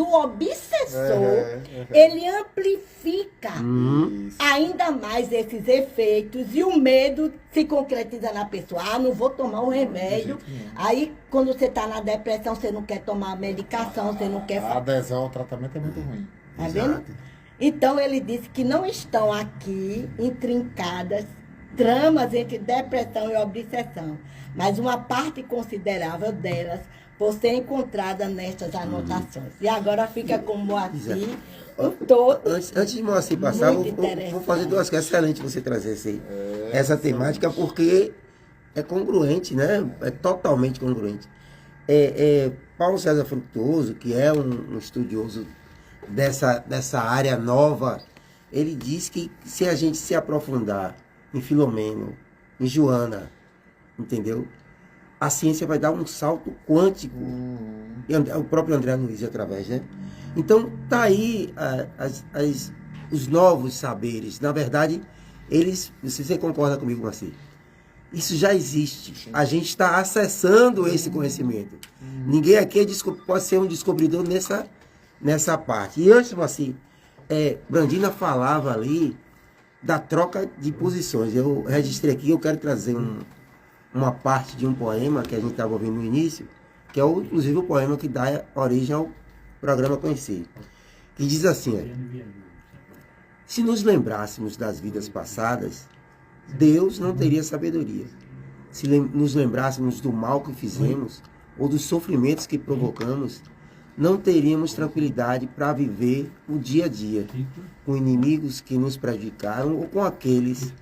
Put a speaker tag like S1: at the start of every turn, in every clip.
S1: o obsessor, ele amplifica ainda mais esses efeitos e o medo se concretiza na pessoa. Ah, não vou tomar um remédio. Aí, quando você está na depressão, você não quer tomar medicação, você não quer...
S2: A adesão ao tratamento é muito ruim.
S1: Tá vendo? Então, ele disse que não estão aqui intrincadas tramas entre depressão e obsessão, mas uma parte considerável delas por ser encontrada nestas anotações. E agora fica com Moacir, o todo.
S3: Antes de Moacir passar, vou fazer duas coisas. Excelente você trazer essa temática, porque é congruente, né? É totalmente congruente. Paulo César Frutuoso, que é um estudioso dessa área nova, ele diz que se a gente se aprofundar em Filomeno, em Joana, entendeu? A ciência vai dar um salto quântico. E o próprio André Luiz através, né? Então, tá aí os novos saberes. Na verdade, se você concorda comigo, Marci, isso já existe. A gente está acessando esse conhecimento. Ninguém aqui pode ser um descobridor nessa parte. E antes, Marci, Brandina falava ali da troca de posições. Eu registrei aqui, eu quero trazer uma parte de um poema que a gente estava ouvindo no início, que é inclusive o poema que dá origem ao programa Conhecer, que diz assim: se nos lembrássemos das vidas passadas, Deus não teria sabedoria. Se nos lembrássemos do mal que fizemos ou dos sofrimentos que provocamos, não teríamos tranquilidade para viver o dia a dia, com inimigos que nos prejudicaram ou com aqueles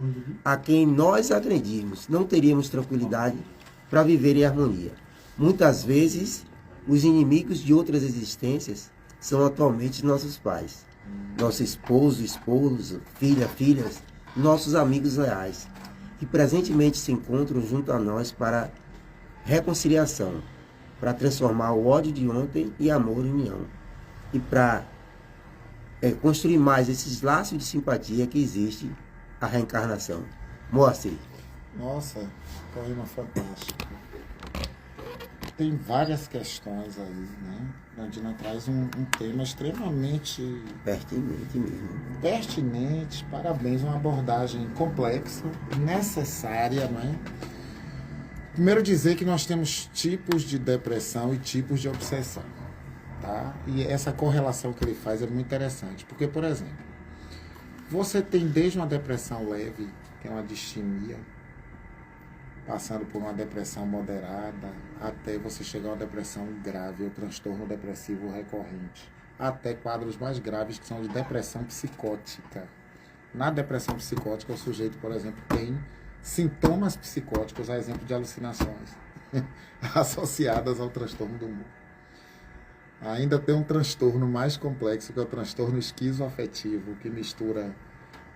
S3: a quem nós agredimos. Não teríamos tranquilidade para viver em harmonia. Muitas vezes, os inimigos de outras existências são atualmente nossos pais, nosso esposo, filhas, nossos amigos leais, que presentemente se encontram junto a nós para reconciliação, para transformar o ódio de ontem em amor e união. E para construir mais esses laços de simpatia que existe a reencarnação. Moacir.
S2: Nossa, poema fantástico. Tem várias questões aí, né? Brandina traz um tema extremamente
S3: pertinente mesmo.
S2: Pertinente, parabéns, uma abordagem complexa, necessária, não é? Primeiro dizer que nós temos tipos de depressão e tipos de obsessão, tá? E essa correlação que ele faz é muito interessante, porque, por exemplo, você tem desde uma depressão leve, que é uma distimia, passando por uma depressão moderada, até você chegar a uma depressão grave, ou transtorno depressivo recorrente, até quadros mais graves, que são de depressão psicótica. Na depressão psicótica, o sujeito, por exemplo, tem sintomas psicóticos, a exemplo de alucinações, associadas ao transtorno do humor. Ainda tem um transtorno mais complexo, que é o transtorno esquizoafetivo, que mistura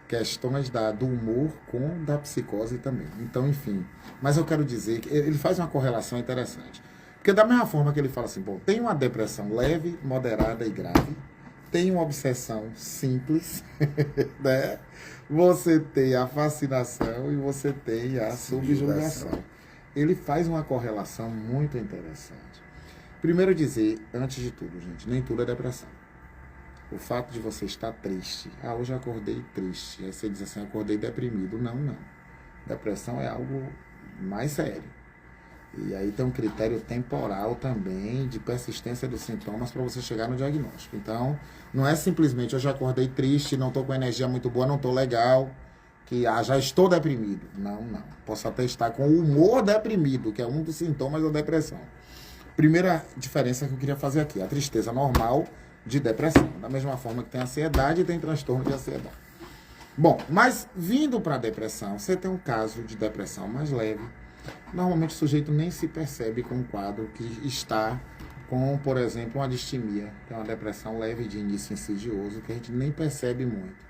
S2: questões do humor com da psicose também. Então, enfim. Mas eu quero dizer que ele faz uma correlação interessante. Porque da mesma forma que ele fala assim, bom, tem uma depressão leve, moderada e grave, tem uma obsessão simples, né? Você tem a fascinação e você tem a subjugação. Ele faz uma correlação muito interessante. Primeiro dizer, antes de tudo, gente, nem tudo é depressão. O fato de você estar triste. Ah, hoje eu acordei triste. Aí você diz assim, acordei deprimido. Não, não. Depressão é algo mais sério. E aí tem um critério temporal também de persistência dos sintomas para você chegar no diagnóstico. Então, não é simplesmente eu já acordei triste, não estou com energia muito boa, não estou legal, que já estou deprimido. Não, não. Posso até estar com o humor deprimido, que é um dos sintomas da depressão. Primeira diferença que eu queria fazer aqui, a tristeza normal de depressão. Da mesma forma que tem ansiedade, tem transtorno de ansiedade. Bom, mas vindo para a depressão, você tem um caso de depressão mais leve. Normalmente o sujeito nem se percebe com um quadro que está com, por exemplo, uma distimia, que é uma depressão leve de início insidioso, que a gente nem percebe muito.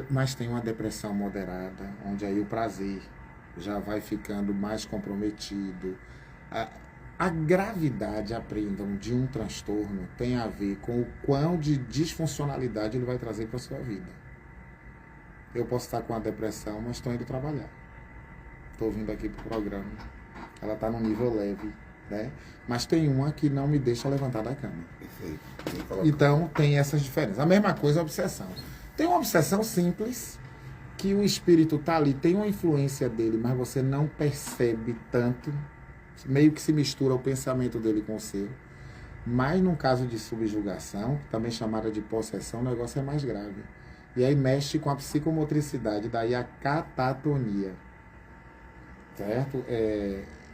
S2: Mas tem uma depressão moderada, onde aí o prazer já vai ficando mais comprometido. A gravidade, aprendam, de um transtorno tem a ver com o quão de disfuncionalidade ele vai trazer para a sua vida. Eu posso estar com a depressão, mas estou indo trabalhar. Estou vindo aqui para o programa. Ela está num nível leve. né? Mas tem uma que não me deixa levantar da cama.
S3: Perfeito.
S2: Então, tem essas diferenças. A mesma coisa é a obsessão. Tem uma obsessão simples, que o espírito tá ali, tem uma influência dele, mas você não percebe tanto, meio que se mistura o pensamento dele com o seu. Mas no caso de subjugação, também chamada de possessão, o negócio é mais grave. E aí mexe com a psicomotricidade, daí a catatonia. Certo?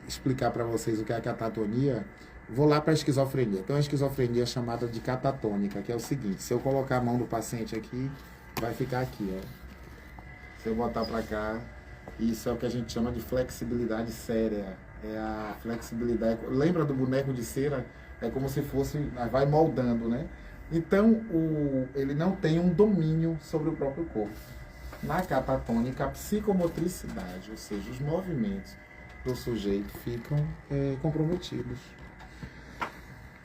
S2: Explicar para vocês o que é a catatonia. Vou lá para a esquizofrenia. Tem uma esquizofrenia chamada de catatônica, que é o seguinte: se eu colocar a mão do paciente aqui, vai ficar aqui, ó. Se eu botar para cá, isso é o que a gente chama de flexibilidade séria. É a flexibilidade. Lembra do boneco de cera? É como se fosse, vai moldando, né? Então, ele não tem um domínio sobre o próprio corpo. Na catatônica, a psicomotricidade, ou seja, os movimentos do sujeito ficam comprometidos.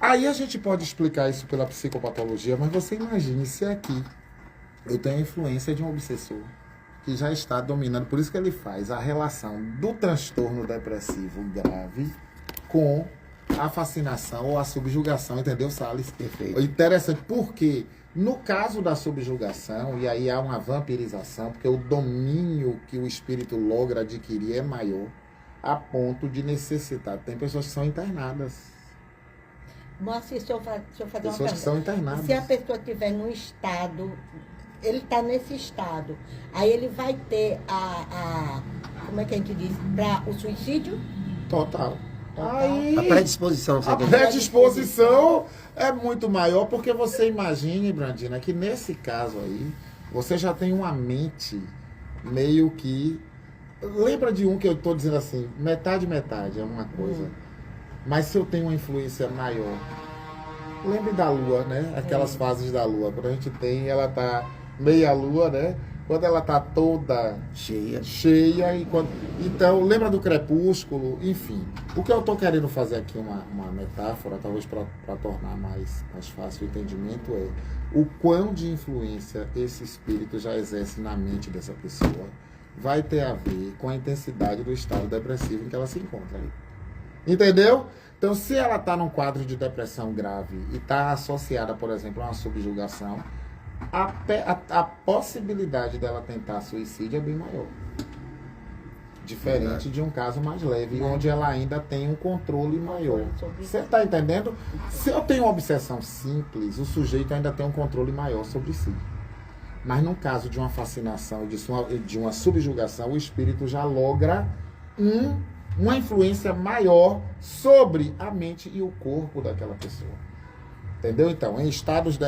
S2: Aí a gente pode explicar isso pela psicopatologia, mas você imagine se aqui eu tenho a influência de um obsessor que já está dominando. Por isso que ele faz a relação do transtorno depressivo grave com a fascinação ou a subjugação, entendeu, Salles?
S3: Perfeito.
S2: Interessante, porque no caso da subjugação, e aí há uma vampirização, porque o domínio que o espírito logra adquirir é maior, a ponto de necessitar. Tem pessoas que são internadas.
S1: Mas deixa eu fazer uma
S2: Pessoas
S1: pergunta.
S2: que são internadas.
S1: Se a pessoa estiver num estado, ele está nesse estado, aí ele vai ter como é que a gente diz, para o suicídio?
S2: Total.
S3: A predisposição, você
S2: A
S3: quer dizer?
S2: predisposição é muito maior, porque você imagine, Brandina, que nesse caso aí, você já tem uma mente meio que... Lembra de um que eu estou dizendo assim, metade é uma coisa. Mas se eu tenho uma influência maior... Lembre da lua, né? Aquelas fases da lua. Quando a gente tem, ela tá meia lua, né? Quando ela tá toda cheia então, lembra do crepúsculo? Enfim, o que eu estou querendo fazer aqui, uma metáfora, talvez para tornar mais fácil o entendimento, é o quão de influência esse espírito já exerce na mente dessa pessoa vai ter a ver com a intensidade do estado depressivo em que ela se encontra aí. Entendeu? Então, se ela está num quadro de depressão grave e está associada, por exemplo, a uma subjugação, a possibilidade dela tentar suicídio é bem maior. Diferente de um caso mais leve, onde ela ainda tem um controle maior. Você está entendendo? Se eu tenho uma obsessão simples, o sujeito ainda tem um controle maior sobre si. Mas no caso de uma fascinação, de uma subjugação, o espírito já logra uma influência maior sobre a mente e o corpo daquela pessoa. Entendeu? Então, em estados...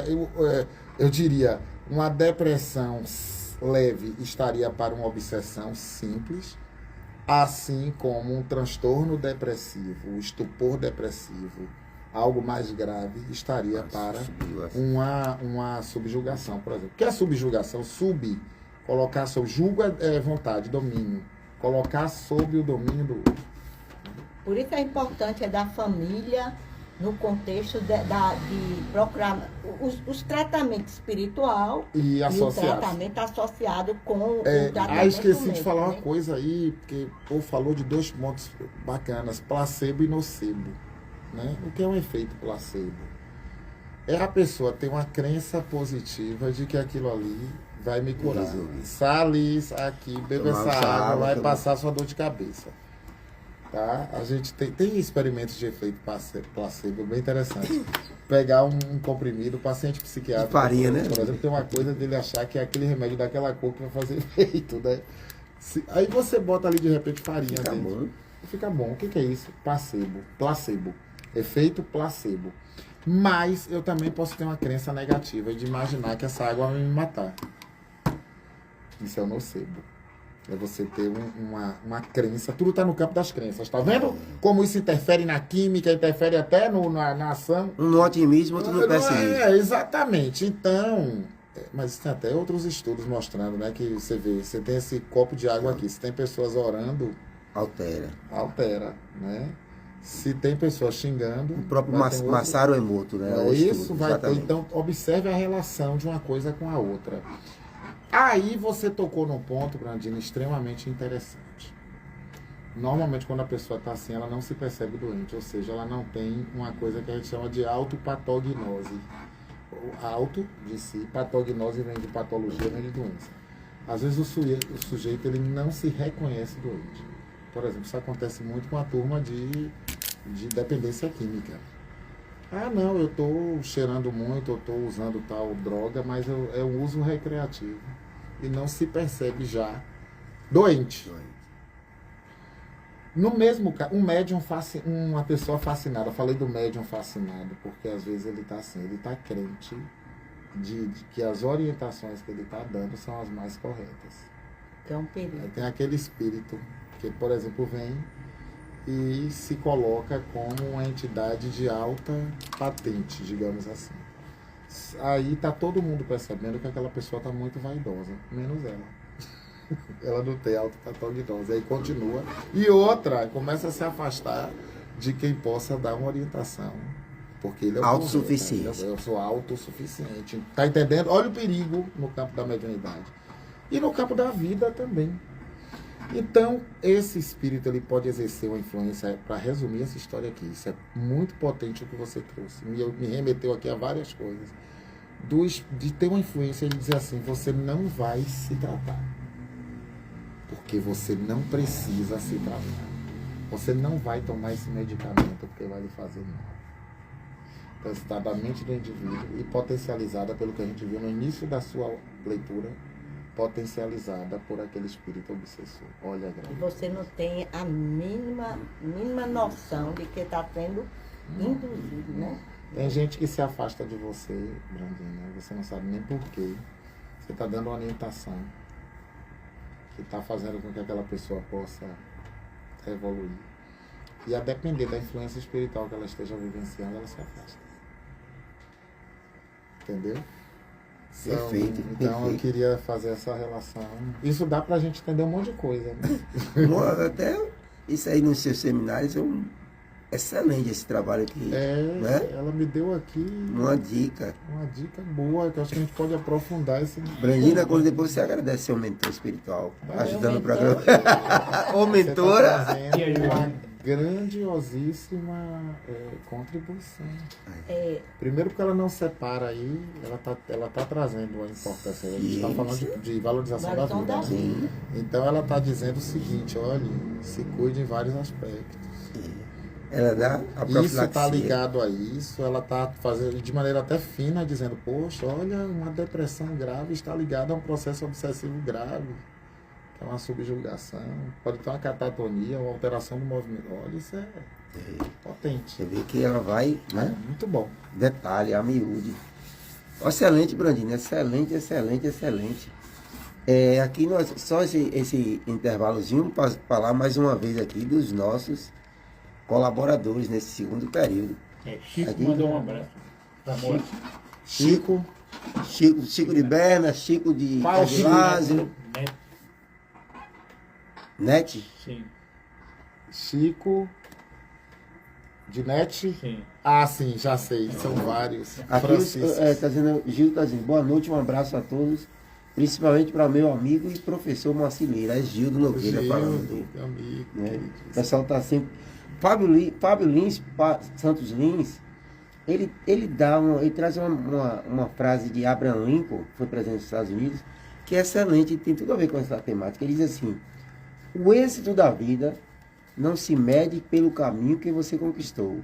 S2: Eu diria, uma depressão leve estaria para uma obsessão simples, assim como um transtorno depressivo, um estupor depressivo, algo mais grave, estaria para uma subjugação, por exemplo. O que é subjugação? Colocar sob julgo é vontade, domínio. Colocar sob o domínio do outro.
S1: Por isso é importante da família, no contexto de procurar os tratamentos espiritual
S2: e
S1: o tratamento associado com o tratamento
S2: esqueci
S1: médico,
S2: de falar
S1: né?
S2: uma coisa aí, porque falou de 2 pontos bacanas, placebo e nocebo. Né? O que é um efeito placebo? É a pessoa ter uma crença positiva de que aquilo ali vai me curar. Salles, aqui, beba essa água, vai passar sua dor de cabeça. Tá? A gente tem experimentos de efeito placebo bem interessante. Pegar um comprimido, paciente psiquiátrico,
S3: de farinha, né?
S2: Por exemplo, tem uma coisa dele achar que é aquele remédio daquela cor que vai fazer efeito, né? Aí você bota ali de repente farinha
S3: fica
S2: dentro.
S3: Bom.
S2: Fica bom. O que é isso? Placebo. Efeito placebo. Mas eu também posso ter uma crença negativa de imaginar que essa água vai me matar. Isso é o nocebo. É você ter uma crença. Tudo está no campo das crenças. Tá vendo como isso interfere na química, interfere até na ação?
S3: Um no otimismo, outro no pessimismo.
S2: Exatamente. Então, mas tem até outros estudos mostrando, né? Que você vê, você tem esse copo de água aqui. Se tem pessoas orando, altera, né? Se tem pessoas xingando...
S3: O próprio Masaru Emoto, né?
S2: Isso vai ter. Então, observe a relação de uma coisa com a outra. Aí você tocou num ponto, Brandina, extremamente interessante. Normalmente, quando a pessoa está assim, ela não se percebe doente, ou seja, ela não tem uma coisa que a gente chama de autopatognose. O auto de si, patognose vem de patologia, vem de doença. Às vezes o sujeito ele não se reconhece doente. Por exemplo, isso acontece muito com a turma de dependência química. Ah, não, eu estou cheirando muito, eu estou usando tal droga, mas é um uso recreativo. E não se percebe já doente. No mesmo caso, uma pessoa fascinada, eu falei do médium fascinado, porque às vezes ele está assim, ele está crente de que as orientações que ele está dando são as mais corretas.
S1: Que é um perigo.
S2: Aí tem aquele espírito que, por exemplo, vem e se coloca como uma entidade de alta patente, digamos assim. Aí está todo mundo percebendo que aquela pessoa está muito vaidosa, menos ela. Ela não tem autopatognose, aí continua. E outra, começa a se afastar de quem possa dar uma orientação. Porque ele é
S3: autossuficiente.
S2: Eu sou autossuficiente. Tá entendendo? Olha o perigo no campo da mediunidade. E no campo da vida também. Então, esse espírito ele pode exercer uma influência, para resumir essa história aqui, isso é muito potente o que você trouxe. Me remeteu aqui a várias coisas. De ter uma influência e dizer assim, você não vai se tratar. Porque você não precisa se tratar. Você não vai tomar esse medicamento porque vai lhe fazer mal. Então, está da mente do indivíduo e potencializada pelo que a gente viu no início da sua leitura, potencializada por aquele espírito obsessor. Olha,
S1: e você não tem a mínima noção de que está sendo induzido, né?
S2: Tem gente que se afasta de você, Brandina, você não sabe nem por quê. Você está dando uma orientação que está fazendo com que aquela pessoa possa evoluir. E a depender da influência espiritual que ela esteja vivenciando, ela se afasta. Entendeu?
S3: Perfeito.
S2: Então
S3: perfeito.
S2: eu queria fazer essa relação. Isso dá pra gente entender um monte de coisa, né?
S3: Até isso aí nos seus seminários é excelente esse trabalho aqui. Né?
S2: Ela me deu aqui
S3: uma dica
S2: boa, que eu acho que a gente pode aprofundar esse.
S3: Brandina, quando depois você agradece seu mentor espiritual, ajudando o programa. Ou
S2: Você
S3: mentora.
S2: tá trazendo uma grandiosíssima contribuição. Primeiro porque ela não separa aí, ela tá trazendo uma importância. A gente está falando de valorização da vida. Né? Então ela está dizendo o seguinte, olha, se cuide em vários aspectos.
S3: Ela dá a
S2: Isso está ligado a isso, ela está fazendo de maneira até fina, dizendo, poxa, olha, uma depressão grave está ligada a um processo obsessivo grave, que é uma subjugação, pode ter uma catatonia, uma alteração do movimento. Olha, isso é potente.
S3: Você vê que ela vai, né?
S2: Muito bom.
S3: Detalhe, a miúde. Excelente, Brandina, excelente. Aqui nós, só esse intervalozinho para falar mais uma vez aqui dos nossos colaboradores nesse segundo período.
S4: Chico
S3: aqui,
S4: mandou um abraço.
S3: Chico de Berna, Chico de Aguilásio, Net.
S4: Sim.
S2: Chico de Net?
S4: Sim.
S2: Ah, sim, já sei, são vários.
S3: Aqui Gil está dizendo, boa noite, um abraço a todos, principalmente para meu amigo e professor Marcileira, é Gildo Nogueira falando.
S2: Meu amigo,
S3: Né? O pessoal está sempre. Fábio Lins, Santos Lins, ele traz uma frase de Abraham Lincoln, que foi presente nos Estados Unidos, que é excelente e tem tudo a ver com essa temática. Ele diz assim, o êxito da vida não se mede pelo caminho que você conquistou,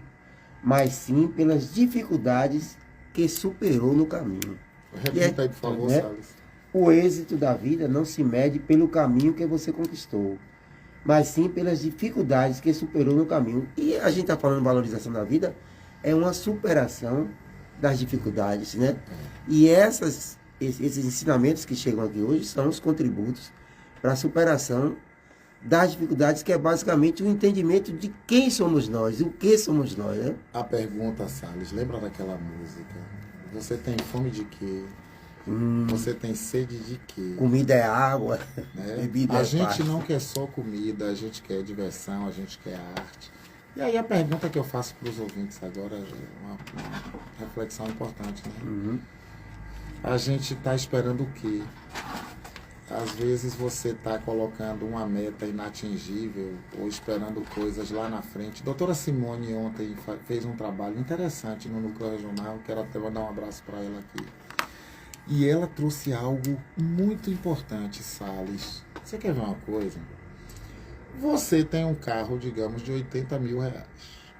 S3: mas sim pelas dificuldades que superou no caminho.
S2: Repita aí, por favor,
S3: né?
S2: Salles.
S3: O êxito da vida não se mede pelo caminho que você conquistou, mas sim pelas dificuldades que superou no caminho. E a gente está falando de valorização da vida, é uma superação das dificuldades, né? E esses ensinamentos que chegam aqui hoje são os contributos para a superação das dificuldades, que é basicamente o entendimento de quem somos nós, o que somos nós, né?
S2: A pergunta, Salles, lembra daquela música? Você tem fome de quê? Você tem sede de quê?
S3: Comida é água,
S2: Né?
S3: bebida
S2: A
S3: é
S2: gente
S3: paz.
S2: não quer só comida, a gente quer diversão, a gente quer arte. E aí a pergunta que eu faço para os ouvintes agora é uma reflexão importante. Né? A gente está esperando o quê? Às vezes você está colocando uma meta inatingível ou esperando coisas lá na frente. Doutora Simone ontem fez um trabalho interessante no Núcleo Regional, quero até mandar um abraço para ela aqui. E ela trouxe algo muito importante, Salles. Você quer ver uma coisa? Você tem um carro, digamos, de 80 mil reais.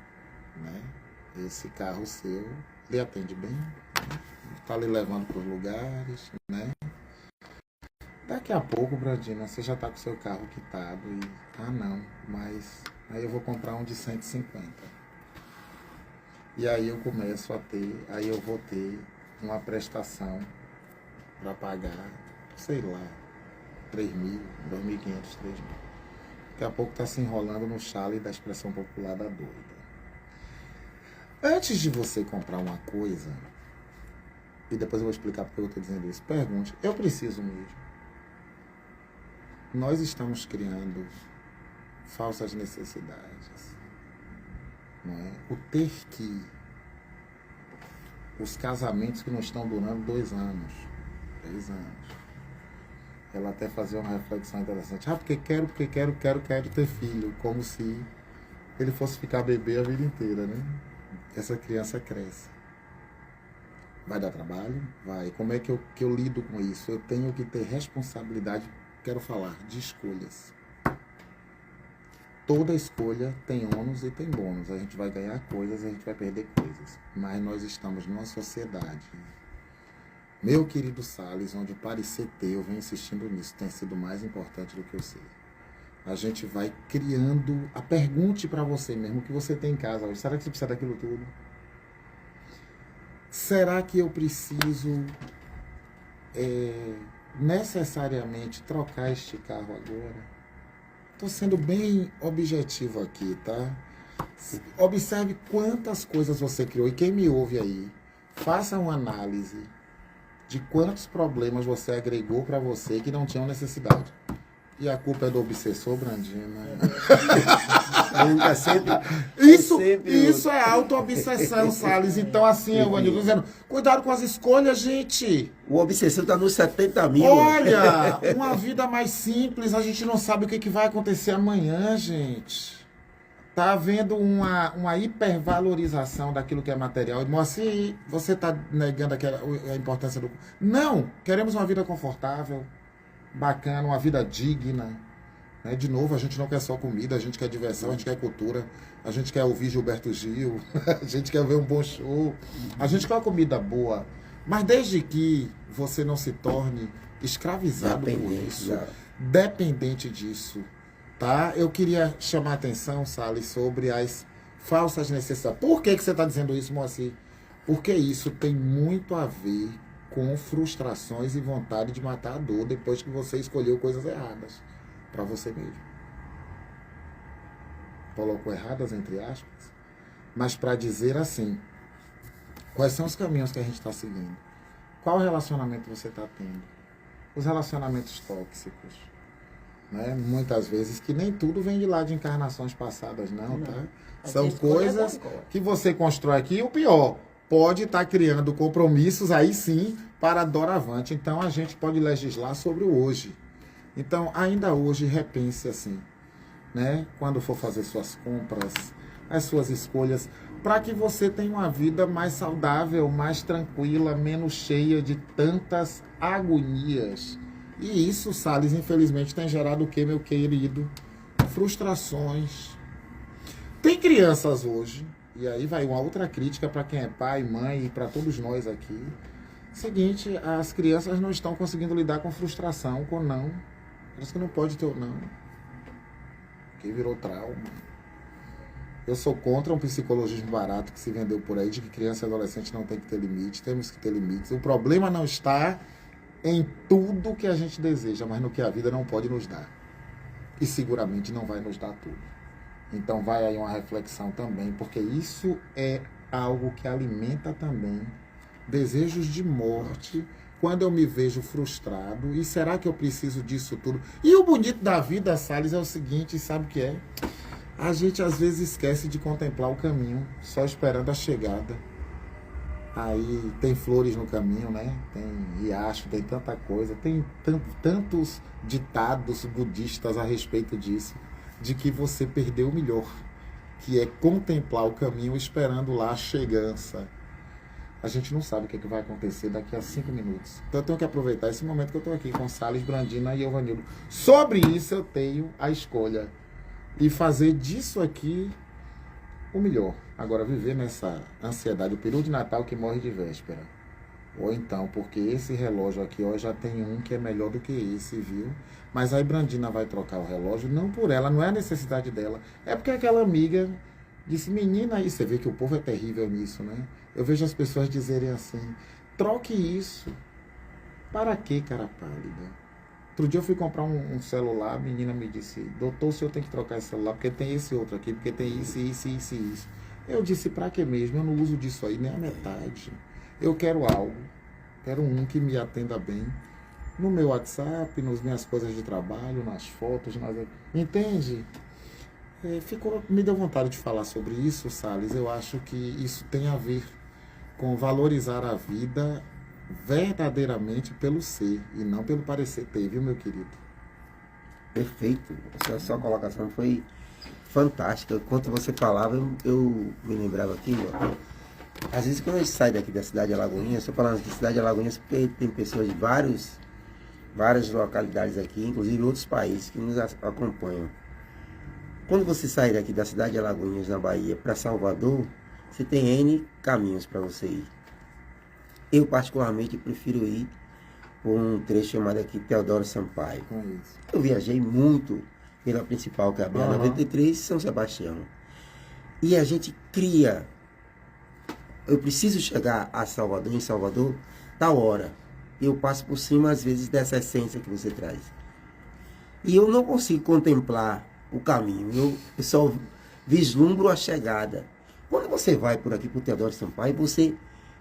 S2: Né? Esse carro seu, lhe atende bem, está lhe levando para os lugares, né? Daqui a pouco, Brandina, você já está com o seu carro quitado e... Ah, não, mas aí eu vou comprar um de 150. E aí eu começo a ter, aí eu vou ter uma prestação para pagar, sei lá, 3 mil, 2.500, 3 mil. Daqui a pouco está se enrolando no chale da expressão popular da doida. Antes de você comprar uma coisa, e depois eu vou explicar porque eu estou dizendo isso, pergunte, eu preciso mesmo? Nós estamos criando falsas necessidades, não é? O ter que, os casamentos que não estão durando 2 anos, 3 anos. Ela até fazia uma reflexão interessante. Porque quero ter filho, como se ele fosse ficar bebê a vida inteira, né? Essa criança cresce. Vai dar trabalho? Vai. Como é que eu lido com isso? Eu tenho que ter responsabilidade. Quero falar de escolhas. Toda escolha tem ônus e tem bônus. A gente vai ganhar coisas, a gente vai perder coisas. Mas nós estamos numa sociedade, meu querido Salles, onde o parecer teu, eu venho insistindo nisso, tem sido mais importante do que eu sei. A gente vai criando... Pergunte para você mesmo o que você tem em casa hoje. Será que você precisa daquilo tudo? Será que eu preciso... necessariamente trocar este carro agora? Estou sendo bem objetivo aqui, tá? Observe quantas coisas você criou. E quem me ouve aí, faça uma análise de quantos problemas você agregou para você que não tinham necessidade. E a culpa é do obsessor, Brandina. Isso é auto-obsessão, Salles. Então, assim, eu estou dizendo, cuidado com as escolhas, gente.
S3: O obsessor está nos 70 mil.
S2: Olha, uma vida mais simples, a gente não sabe o que vai acontecer amanhã, gente. Está havendo uma hipervalorização daquilo que é material. E, Moacir, você está negando a importância do... Não, queremos uma vida confortável, bacana, uma vida digna. Né? De novo, a gente não quer só comida, a gente quer diversão, a gente quer cultura, a gente quer ouvir Gilberto Gil, a gente quer ver um bom show, a gente quer uma comida boa. Mas desde que você não se torne escravizado por isso, dependente disso, tá? Eu queria chamar a atenção, Salles, sobre as falsas necessidades. Por que você está dizendo isso, Moacir? Porque isso tem muito a ver com frustrações e vontade de matar a dor depois que você escolheu coisas erradas para você mesmo. Colocou erradas entre aspas, mas para dizer assim, quais são os caminhos que a gente está seguindo? Qual relacionamento você está tendo? Os relacionamentos tóxicos, né? Muitas vezes que nem tudo vem de lá de encarnações passadas, não, tá? São coisas que você constrói aqui. E o pior, pode estar criando compromissos aí sim para doravante. Então a gente pode legislar sobre o hoje. Então ainda hoje repense assim, né? Quando for fazer suas compras, as suas escolhas, para que você tenha uma vida mais saudável, mais tranquila, menos cheia de tantas agonias. E isso, Salles, infelizmente tem gerado o que, meu querido? Frustrações. Tem crianças hoje, e aí vai uma outra crítica para quem é pai, mãe e para todos nós aqui. Seguinte, as crianças não estão conseguindo lidar com frustração, com não. Parece que não pode ter o não. Que virou trauma. Eu sou contra um psicologismo barato que se vendeu por aí de que criança e adolescente não tem que ter limite. Temos que ter limites. O problema não está em tudo que a gente deseja, mas no que a vida não pode nos dar. E seguramente não vai nos dar tudo. Então vai aí uma reflexão também, porque isso é algo que alimenta também desejos de morte, quando eu me vejo frustrado. E será que eu preciso disso tudo? E o bonito da vida, Salles, é o seguinte, sabe o que é? A gente às vezes esquece de contemplar o caminho, só esperando a chegada. Aí tem flores no caminho, né? Tem riacho, tem tanta coisa, tem tantos ditados budistas a respeito disso, de que você perdeu o melhor, que é contemplar o caminho esperando lá a chegança. A gente não sabe o que, é que vai acontecer daqui a 5 minutos. Então eu tenho que aproveitar esse momento que eu estou aqui com Salles, Brandina e Evanildo. Sobre isso eu tenho a escolha. E fazer disso aqui o melhor. Agora, viver nessa ansiedade, o peru de Natal que morre de véspera. Ou então, porque esse relógio aqui, ó, já tem um que é melhor do que esse, viu? Mas aí Brandina vai trocar o relógio, não por ela, não é a necessidade dela. É porque aquela amiga disse, menina, aí você vê que o povo é terrível nisso, né? Eu vejo as pessoas dizerem assim, troque isso. Para quê, cara pálida? Outro dia eu fui comprar um celular, a menina me disse, doutor, o senhor tem que trocar esse celular, porque tem esse outro aqui, porque tem isso. Eu disse, pra que mesmo? Eu não uso disso aí nem a metade. Eu quero algo, quero um que me atenda bem, no meu WhatsApp, nas minhas coisas de trabalho, nas fotos, entende? Me deu vontade de falar sobre isso, Salles. Eu acho que isso tem a ver com valorizar a vida verdadeiramente pelo ser e não pelo parecer ter, viu, meu querido?
S3: Perfeito. Essa sua colocação foi fantástica. Enquanto você falava, eu me lembrava aqui, ó. Às vezes quando a gente sai daqui da cidade de Alagoinhas, estou falando de cidade de Alagoinhas porque tem pessoas de várias localidades aqui, inclusive outros países que nos acompanham. Quando você sai daqui da cidade de Alagoinhas, na Bahia, para Salvador, você tem N caminhos para você ir. Eu, particularmente, prefiro ir por um trecho chamado aqui Teodoro Sampaio. Eu viajei muito pela principal, que é a BR-93, São Sebastião. E a gente cria... Eu preciso chegar a Salvador, em Salvador, tal hora. Eu passo por cima, às vezes, dessa essência que você traz. E eu não consigo contemplar o caminho. Eu só vislumbro a chegada. Quando você vai por aqui, por Teodoro Sampaio, você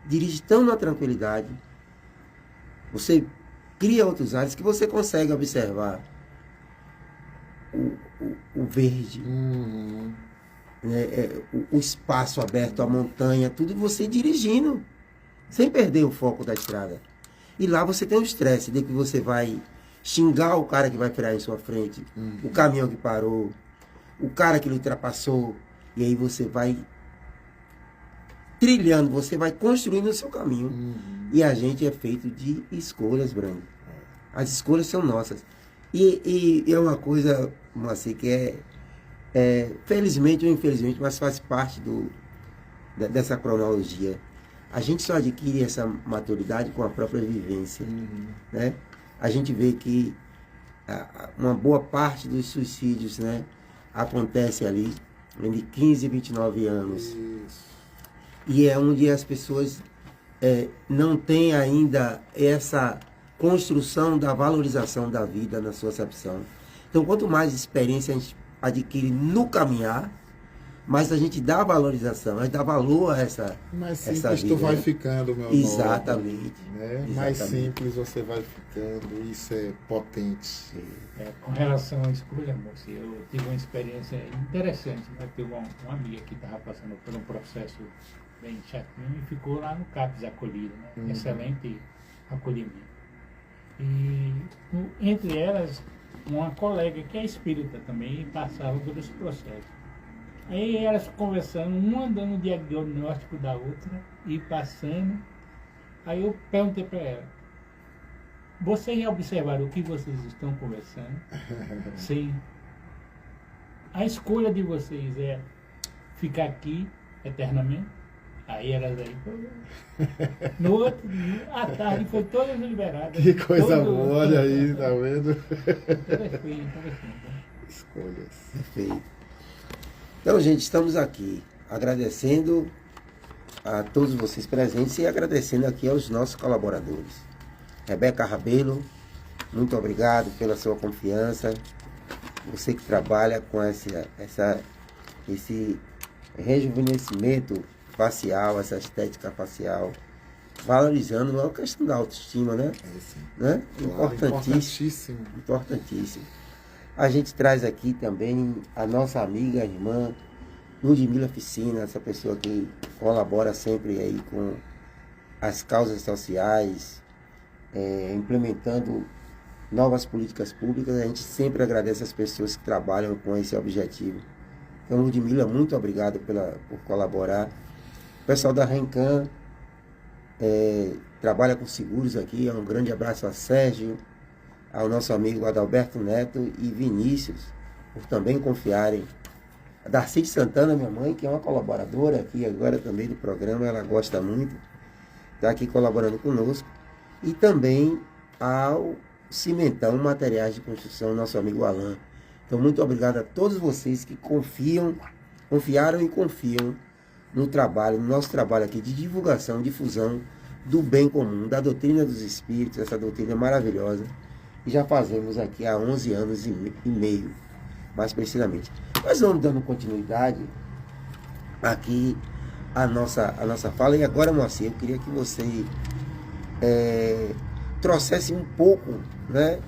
S3: dirige tão na tranquilidade, você cria outros ares que você consegue observar o verde, né, o espaço aberto, a montanha, tudo você dirigindo, sem perder o foco da estrada. E lá você tem o estresse de que você vai xingar o cara que vai frear em sua frente, o caminhão que parou, o cara que lhe ultrapassou, e aí você vai trilhando, você vai construindo o seu caminho. E a gente é feito de escolhas, Brando. As escolhas são nossas. E é uma coisa, assim, que felizmente ou infelizmente, mas faz parte dessa cronologia. A gente só adquire essa maturidade com a própria vivência. Né? A gente vê que uma boa parte dos suicídios, né, acontece ali entre 15 e 29 anos. Isso. E é onde as pessoas não têm ainda essa construção da valorização da vida na sua acepção. Então, quanto mais experiência a gente adquire no caminhar, mais a gente dá valorização, a gente dá valor a essa
S2: simples
S3: vida.
S2: Tu vai ficando, meu
S3: Exatamente.
S2: Nome, né? Exatamente. Mais simples você vai ficando, isso é potente.
S4: Com relação à escolha, moça, eu tive uma experiência interessante, né? Teve uma amiga que estava passando por um processo bem chatinho e ficou lá no CAPS acolhida, né? Excelente acolhimento. E entre elas, uma colega que é espírita também passava por esse processo. Aí elas conversando, uma dando o diagnóstico da outra e passando. Aí eu perguntei para ela, vocês já observaram o que vocês estão conversando? Sim. A escolha de vocês é ficar aqui eternamente? Aí elas aí, no outro dia, à tarde, foi todas liberadas.
S2: Que coisa boa, olha aí, tá vendo?
S4: Interessante.
S2: Escolhas.
S3: Perfeito. Então, gente, estamos aqui agradecendo a todos vocês presentes e agradecendo aqui aos nossos colaboradores. Rebeca Rabelo, muito obrigado pela sua confiança. Você que trabalha com esse rejuvenescimento facial, essa estética facial, valorizando a questão da autoestima, né? Né?
S2: Claro,
S3: Importantíssimo. A gente traz aqui também a nossa amiga, a irmã Ludmila Ficina, essa pessoa que colabora sempre aí com as causas sociais, implementando novas políticas públicas. A gente sempre agradece as pessoas que trabalham com esse objetivo. Então, Ludmila, muito obrigado por colaborar. O pessoal da Rencan trabalha com seguros aqui. Um grande abraço a Sérgio, ao nosso amigo Adalberto Neto e Vinícius, por também confiarem. A Darcy de Santana, minha mãe, que é uma colaboradora aqui agora também do programa, ela gosta muito, está aqui colaborando conosco. E também ao Cimentão Materiais de Construção, nosso amigo Alain. Então, muito obrigado a todos vocês que confiaram e confiam no nosso trabalho aqui de divulgação, difusão do bem comum, da doutrina dos espíritos, essa doutrina maravilhosa, que já fazemos aqui há 11 anos e meio, mais precisamente. Nós vamos dando continuidade aqui à nossa fala. E agora, Moacir, eu queria que você trouxesse um pouco, né,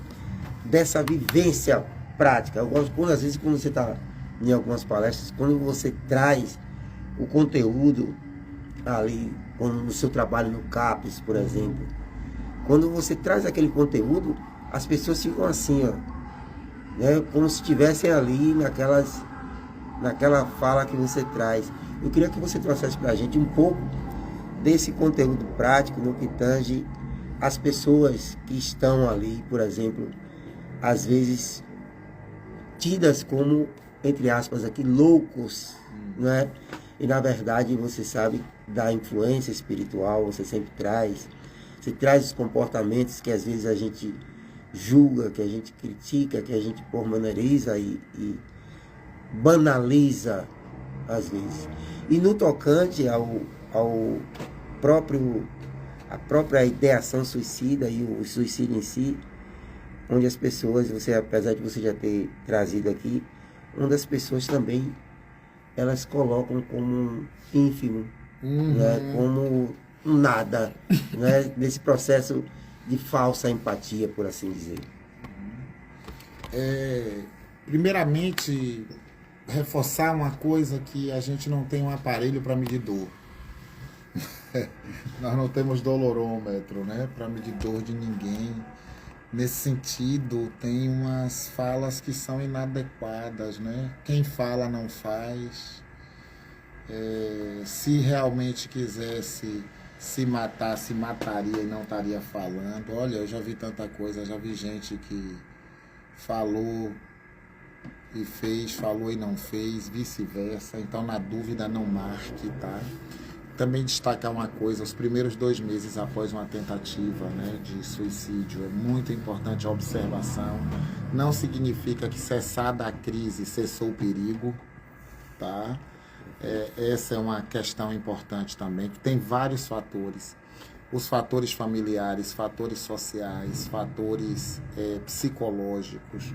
S3: dessa vivência prática. Eu gosto, às vezes, quando você está em algumas palestras, quando você traz o conteúdo ali, no seu trabalho no CAPES, por exemplo, quando você traz aquele conteúdo, as pessoas ficam assim, ó, né, como se estivessem ali naquela fala que você traz. Eu queria que você trouxesse para a gente um pouco desse conteúdo prático no que tange as pessoas que estão ali, por exemplo, às vezes tidas como, entre aspas aqui, loucos, né? E na verdade você sabe da influência espiritual, você traz os comportamentos que às vezes a gente julga, que a gente critica, que a gente pormenoriza e banaliza às vezes. E no tocante a própria ideação suicida e o suicídio em si, onde as pessoas, apesar de você já ter trazido aqui, onde as pessoas também, elas colocam como um ínfimo, né, como um nada, né, nesse processo de falsa empatia, por assim dizer.
S2: Primeiramente, reforçar uma coisa que a gente não tem um aparelho para medir dor. Nós não temos dolorômetro, né, para medir dor de ninguém. Nesse sentido, tem umas falas que são inadequadas, né? Quem fala não faz. Se realmente quisesse se matar, se mataria e não estaria falando. Olha, eu já vi tanta coisa, já vi gente que falou e fez, falou e não fez, vice-versa. Então, na dúvida, não marque, tá? Também destacar uma coisa, os primeiros 2 meses após uma tentativa, né, de suicídio, é muito importante a observação. Não significa que cessada a crise, cessou o perigo, tá? Essa é uma questão importante também, que tem vários fatores. Os fatores familiares, fatores sociais, fatores psicológicos.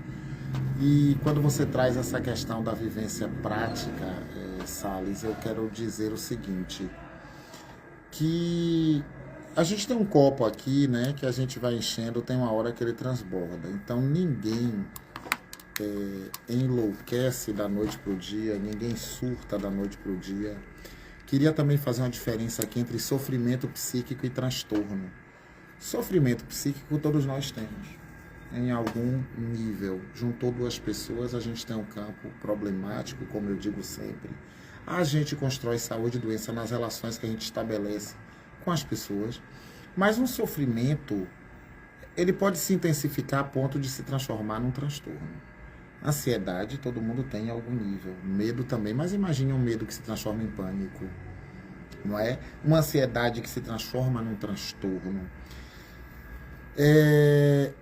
S2: E quando você traz essa questão da vivência prática, Salles, eu quero dizer o seguinte, que a gente tem um copo aqui, né, que a gente vai enchendo, tem uma hora que ele transborda. Então ninguém enlouquece da noite para o dia, ninguém surta da noite para o dia. Queria também fazer uma diferença aqui entre sofrimento psíquico e transtorno. Sofrimento psíquico todos nós temos, em algum nível. Juntou 2 pessoas, a gente tem um campo problemático, como eu digo sempre. A gente constrói saúde e doença nas relações que a gente estabelece com as pessoas, mas um sofrimento, ele pode se intensificar a ponto de se transformar num transtorno. Ansiedade, todo mundo tem em algum nível. Medo também, mas imagine um medo que se transforma em pânico, não é? Uma ansiedade que se transforma num transtorno.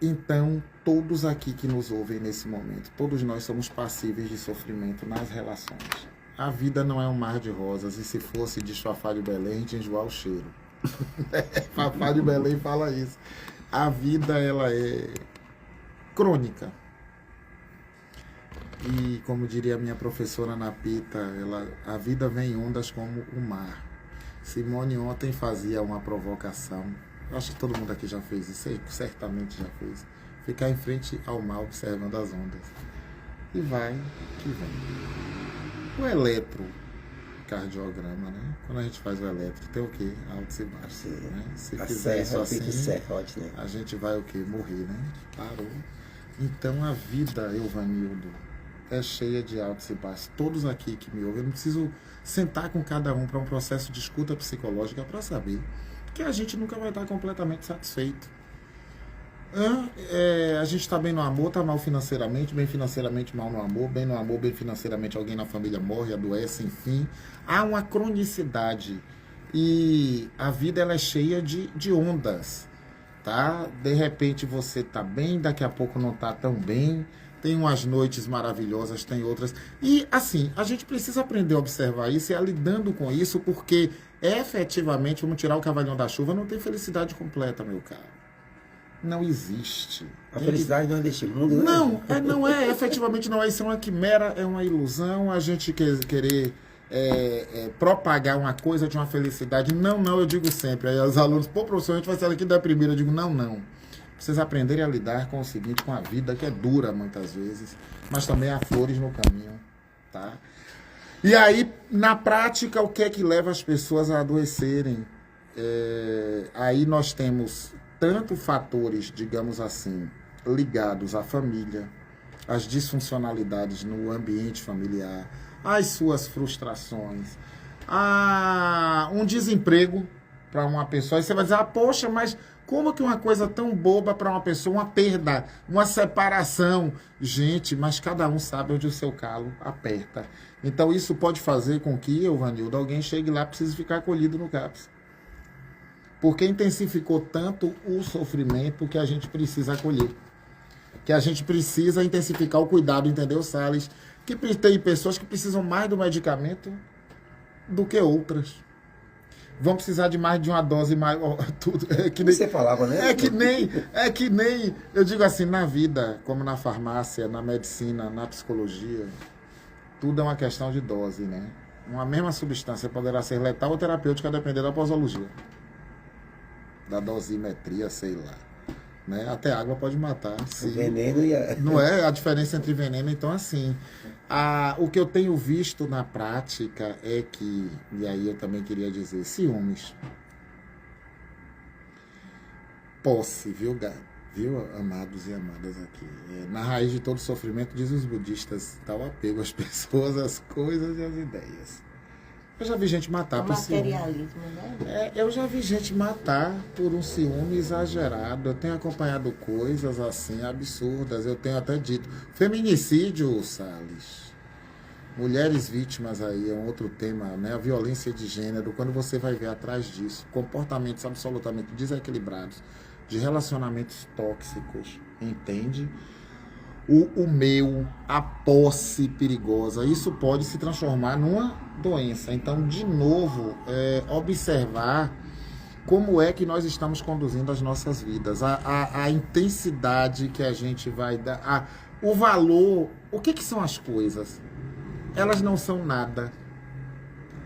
S2: Então, todos aqui que nos ouvem nesse momento, todos nós somos passíveis de sofrimento nas relações. A vida não é um mar de rosas, e se fosse de Fafá de Belém, a gente enjoar o cheiro. Fafá de Belém fala isso. A vida, ela é crônica. E, como diria a minha professora Ana Pita, a vida vem em ondas como o mar. Simone ontem fazia uma provocação. Eu acho que todo mundo aqui já fez isso, certamente já fez. Ficar em frente ao mar observando as ondas. E vai que vem. O eletro, eletrocardiograma, né? Quando a gente faz o elétrico, tem o quê? Altos e baixos, né? Se
S3: A
S2: fizer isso
S3: serra,
S2: assim,
S3: pique serrote, né?
S2: a gente vai o quê? Morrer, né? Parou. Então a vida, Euvanildo, é cheia de altos e baixos. Todos aqui que me ouvem, eu não preciso sentar com cada um para um processo de escuta psicológica para saber que a gente nunca vai estar completamente satisfeito. A gente está bem no amor, está mal financeiramente, bem financeiramente, mal no amor, bem no amor, bem financeiramente, alguém na família morre, adoece, enfim. Há uma cronicidade e a vida ela é cheia de ondas, tá? De repente você está bem, daqui a pouco não está tão bem, tem umas noites maravilhosas, tem outras. E assim, a gente precisa aprender a observar isso e a lidando com isso, porque efetivamente, vamos tirar o cavalinho da chuva, não tem felicidade completa, meu caro. Não existe.
S3: A felicidade não é deste mundo, né?
S2: Não é, efetivamente não é. Isso é uma quimera, é uma ilusão, a gente querer propagar uma coisa de uma felicidade. Não, eu digo sempre. Aí os alunos, pô, professor, a gente vai sair aqui deprimido. Eu digo, não. Vocês aprenderem a lidar com o seguinte, com a vida, que é dura muitas vezes, mas também há flores no caminho, tá? E aí, na prática, o que é que leva as pessoas a adoecerem? Aí nós temos tanto fatores, digamos assim, ligados à família, às disfuncionalidades no ambiente familiar, às suas frustrações, a um desemprego para uma pessoa. Aí você vai dizer, poxa, mas como que uma coisa tão boba para uma pessoa, uma perda, uma separação? Gente, mas cada um sabe onde o seu calo aperta. Então isso pode fazer com que, Euvanildo, alguém chegue lá e precise ficar acolhido no CAPS. Porque intensificou tanto o sofrimento que a gente precisa acolher. Que a gente precisa intensificar o cuidado, entendeu, Salles? Que tem pessoas que precisam mais do medicamento do que outras. Vão precisar de mais de uma dose maior. Tudo. Que nem,
S3: você falava, né?
S2: É que nem, eu digo assim, na vida, como na farmácia, na medicina, na psicologia, tudo é uma questão de dose, né? Uma mesma substância poderá ser letal ou terapêutica, a depender da posologia. Da dosimetria, sei lá. Né? Até água pode matar.
S3: O veneno e a...
S2: Não é a diferença entre veneno. Então, assim, o que eu tenho visto na prática é que, e aí eu também queria dizer, ciúmes. Posse, viu, amados e amadas aqui? Na raiz de todo sofrimento, dizem os budistas, está o apego às pessoas, às coisas e às ideias. Eu já vi gente matar por ciúme.
S1: Materialismo, né?
S2: Eu já vi gente matar por um ciúme exagerado. Eu tenho acompanhado coisas assim absurdas. Eu tenho até dito. Feminicídio, Salles. Mulheres vítimas aí é um outro tema, né? A violência de gênero. Quando você vai ver atrás disso, comportamentos absolutamente desequilibrados, de relacionamentos tóxicos, entende? A posse perigosa, isso pode se transformar numa doença. Então, de novo, observar como é que nós estamos conduzindo as nossas vidas, a intensidade que a gente vai dar, o valor. O que são as coisas? Elas não são nada.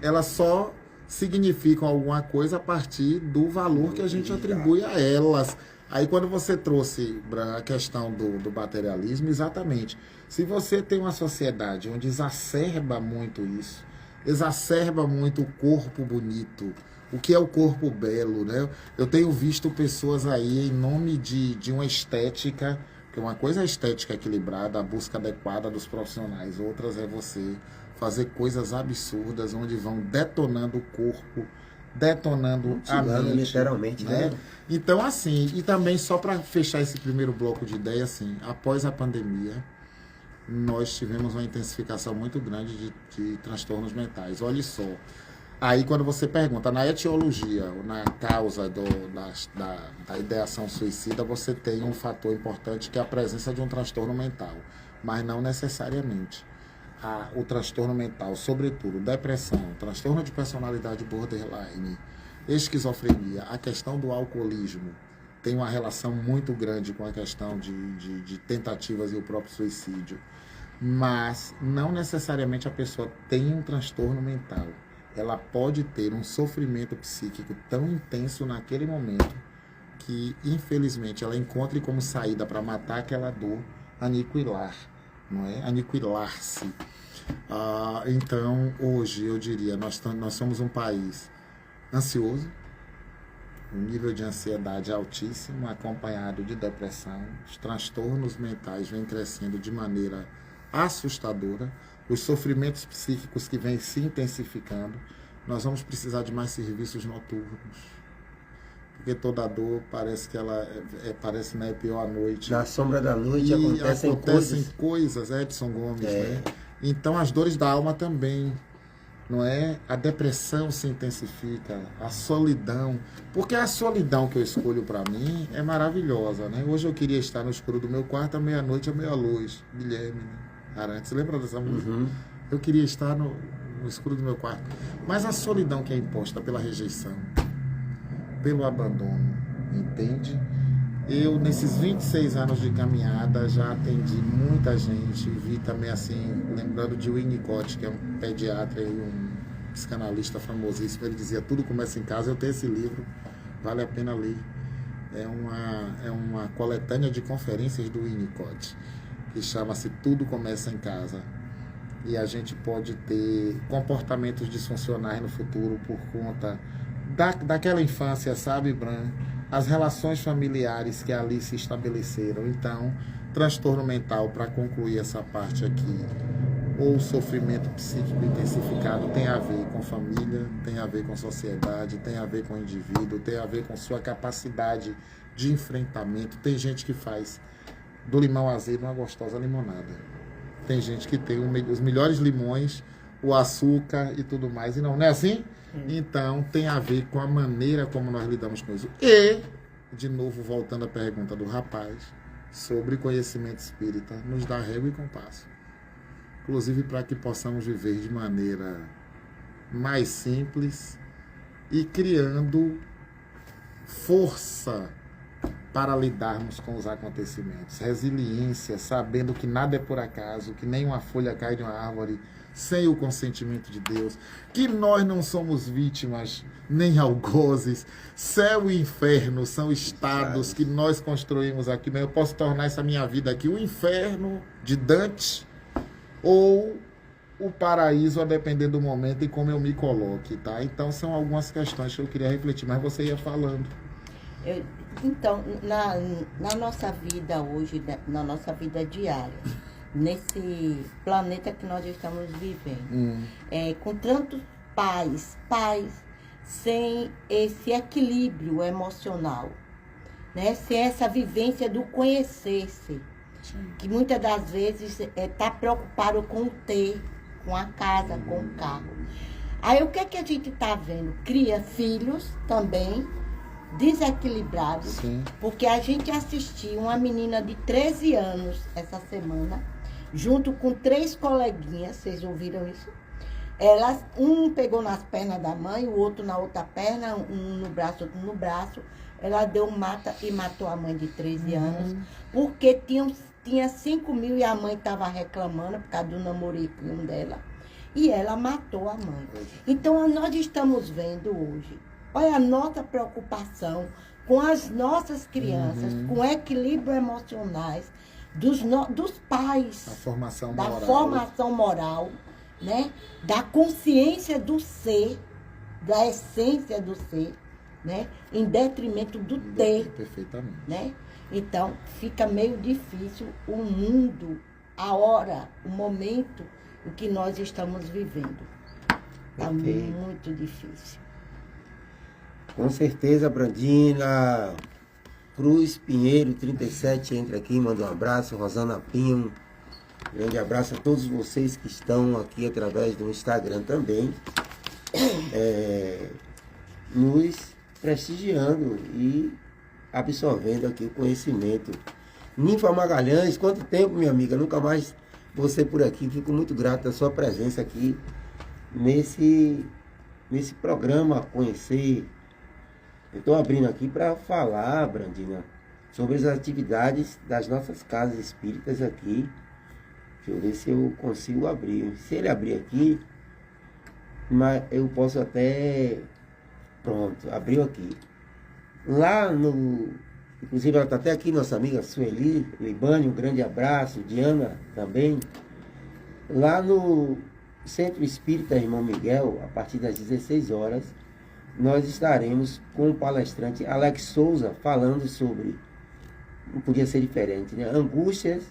S2: Elas só significam alguma coisa a partir do valor que a gente atribui a elas. Aí quando você trouxe a questão do materialismo, exatamente. Se você tem uma sociedade onde exacerba muito isso, exacerba muito o corpo bonito, o que é o corpo belo, né? Eu tenho visto pessoas aí em nome de uma estética, porque uma coisa é a estética equilibrada, a busca adequada dos profissionais, outras é você fazer coisas absurdas onde vão detonando o corpo, detonando a mente,
S3: literalmente, né?
S2: Então, assim, e também só para fechar esse primeiro bloco de ideia, assim, após a pandemia, nós tivemos uma intensificação muito grande de transtornos mentais. Olha só, aí quando você pergunta, na etiologia, na causa da ideação suicida, você tem um fator importante que é a presença de um transtorno mental, mas não necessariamente. O transtorno mental, sobretudo depressão, transtorno de personalidade borderline, esquizofrenia, a questão do alcoolismo tem uma relação muito grande com a questão de tentativas e o próprio suicídio. Mas não necessariamente a pessoa tem um transtorno mental. Ela pode ter um sofrimento psíquico tão intenso naquele momento que, infelizmente, ela encontre como saída para matar aquela dor, aniquilar, não é? Aniquilar-se. Então, hoje, eu diria, nós somos um país ansioso, um nível de ansiedade altíssimo, acompanhado de depressão. Os transtornos mentais vêm crescendo de maneira assustadora, os sofrimentos psíquicos que vêm se intensificando. Nós vamos precisar de mais serviços noturnos, porque toda dor parece que ela parece, né, pior à noite.
S3: Na sombra da noite acontecem
S2: coisas, Edson Gomes, né? Então as dores da alma também, não é? A depressão se intensifica, a solidão, porque a solidão que eu escolho para mim é maravilhosa, né? Hoje eu queria estar no escuro do meu quarto, à meia-noite, à meia-luz, Guilherme, né? Arantes, lembra dessa música? Eu queria estar no escuro do meu quarto, mas a solidão que é imposta pela rejeição, pelo abandono, entende? Eu, nesses 26 anos de caminhada, já atendi muita gente, vi também, assim, lembrando de Winnicott, que é um pediatra e um psicanalista famosíssimo, ele dizia, tudo começa em casa. Eu tenho esse livro, vale a pena ler. É uma coletânea de conferências do Winnicott, que chama-se Tudo Começa em Casa. E a gente pode ter comportamentos disfuncionais no futuro por conta daquela infância, sabe, Bran? As relações familiares que ali se estabeleceram. Então, transtorno mental, para concluir essa parte aqui, ou sofrimento psíquico intensificado, tem a ver com família, tem a ver com sociedade, tem a ver com o indivíduo, tem a ver com sua capacidade de enfrentamento. Tem gente que faz do limão azedo uma gostosa limonada. Tem gente que tem os melhores limões, o açúcar e tudo mais, e não é assim? Então, tem a ver com a maneira como nós lidamos com isso. E, de novo, voltando à pergunta do rapaz, sobre conhecimento espírita, nos dá régua e compasso. Inclusive para que possamos viver de maneira mais simples e criando força para lidarmos com os acontecimentos. Resiliência, sabendo que nada é por acaso, que nenhuma folha cai de uma árvore sem o consentimento de Deus, que nós não somos vítimas nem algozes. Céu e inferno são estados que nós construímos aqui, mas eu posso tornar essa minha vida aqui o inferno de Dante ou o paraíso, a depender do momento e como eu me coloque, tá? Então são algumas questões que eu queria refletir, mas você ia falando.
S1: Então, na nossa vida hoje, na nossa vida diária, nesse planeta que nós estamos vivendo, com tantos pais sem esse equilíbrio emocional, né? Sem essa vivência do conhecer-se, que muitas das vezes está preocupado com o ter, com a casa, com o carro. Aí o que é que a gente está vendo? Cria filhos também desequilibrados.
S2: Sim.
S1: Porque a gente assistiu uma menina de 13 anos essa semana, junto com 3 coleguinhas, vocês ouviram isso? Um pegou nas pernas da mãe, o outro na outra perna, um no braço, outro no braço. Ela deu mata e matou a mãe de 13 anos, porque tinha 5 mil e a mãe estava reclamando por causa do namoriquinho dela. E ela matou a mãe. Então, nós estamos vendo hoje, olha a nossa preocupação com as nossas crianças, com o equilíbrio emocionais dos pais.
S2: A formação
S1: da
S2: moral.
S1: formação moral, né? Da consciência do ser, da essência do ser, né? Em detrimento do ter.
S2: Perfeitamente.
S1: Né? Então, fica meio difícil o mundo, a hora, o momento em que nós estamos vivendo. Está muito difícil.
S3: Com certeza, Brandina. Cruz Pinheiro, 37, entra aqui, manda um abraço. Rosana Pinho, grande abraço a todos vocês que estão aqui através do Instagram também, nos prestigiando e absorvendo aqui o conhecimento. Ninfa Magalhães, quanto tempo, minha amiga, nunca mais você por aqui. Fico muito grato da sua presença aqui nesse programa Conhecer. Eu estou abrindo aqui para falar, Brandina, sobre as atividades das nossas casas espíritas aqui. Deixa eu ver se eu consigo abrir. Se ele abrir aqui, mas eu posso até... Pronto, abriu aqui. Lá no... Inclusive ela está até aqui, nossa amiga Sueli Libani, um grande abraço. Diana também. Lá no Centro Espírita Irmão Miguel, a partir das 16 horas, nós estaremos com o palestrante Alex Souza falando sobre, não podia ser diferente, né? Angústias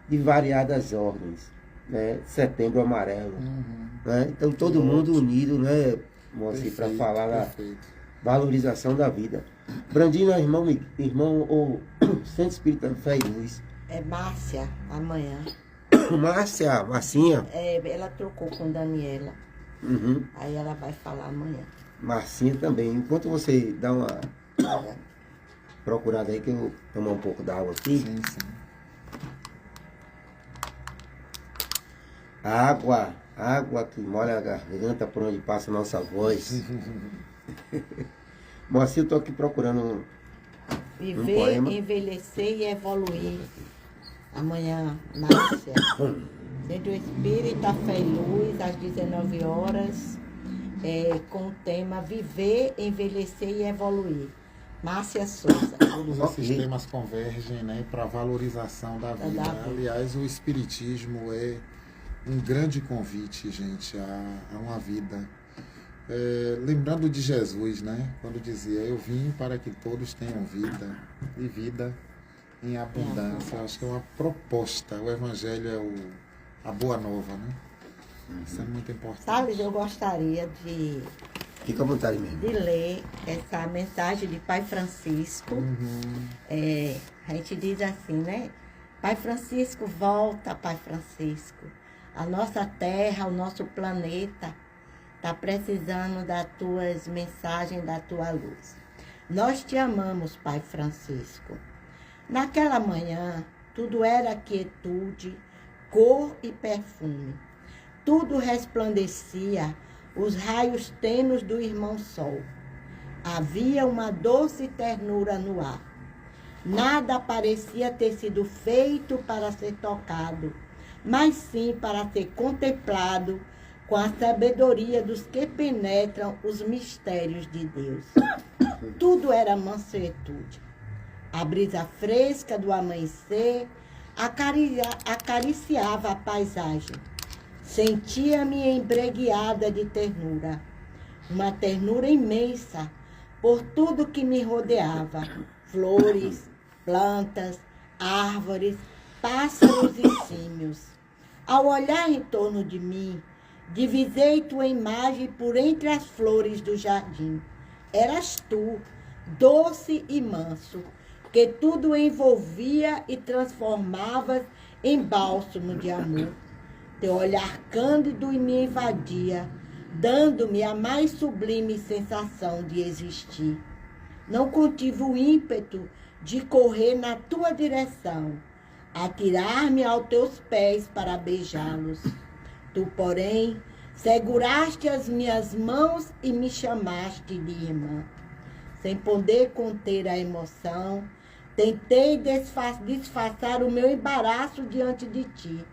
S3: de variadas ordens, né? Setembro Amarelo. Né? Então todo mundo unido, né, Moacir, para falar da valorização da vida. Brandina, irmão ou Centro Espírita Fé e Luz.
S1: É Márcia, amanhã.
S3: Marcinha.
S1: Ela trocou com Daniela.
S3: Uhum.
S1: Aí ela vai falar amanhã.
S3: Marcinha também. Enquanto você dá uma procurada aí, que eu tomo um pouco d'água aqui.
S2: Sim, sim.
S3: Água que molha a garganta por onde passa a nossa voz. Moacir, eu estou aqui procurando
S1: Viver,
S3: poema.
S1: envelhecer e evoluir. Amanhã, Márcia. Centro Espírita Fé e Luz, às 19 horas, com o tema Viver, envelhecer e evoluir. Márcia Souza.
S2: Todos esses temas convergem, né, para a valorização da vida. Aliás, o Espiritismo é um grande convite, gente, a uma vida. Lembrando de Jesus, né, quando dizia, eu vim para que todos tenham vida, e vida em abundância. Eu acho que é uma proposta. O Evangelho é a boa nova, né? Isso é muito importante.
S1: Salles, eu gostaria de
S3: Fica à vontade mesmo.
S1: de ler essa mensagem de Pai Francisco. A gente diz assim, né? Pai Francisco, volta, Pai Francisco. A nossa terra, o nosso planeta está precisando das tuas mensagens, da tua luz. Nós te amamos, Pai Francisco. Naquela manhã, tudo era quietude, cor e perfume. Tudo resplandecia os raios tênues do irmão Sol. Havia uma doce ternura no ar. Nada parecia ter sido feito para ser tocado, mas sim para ser contemplado com a sabedoria dos que penetram os mistérios de Deus. Tudo era mansuetude. A brisa fresca do amanhecer acariciava a paisagem. Sentia-me embregueada de ternura, uma ternura imensa por tudo que me rodeava, flores, plantas, árvores, pássaros e símios. Ao olhar em torno de mim, divisei tua imagem por entre as flores do jardim. Eras tu, doce e manso, que tudo envolvia e transformavas em bálsamo de amor. Teu olhar cândido me invadia, dando-me a mais sublime sensação de existir. Não contive o ímpeto de correr na tua direção, atirar-me aos teus pés para beijá-los. Tu, porém, seguraste as minhas mãos e me chamaste de irmã. Sem poder conter a emoção, tentei disfarçar o meu embaraço diante de ti,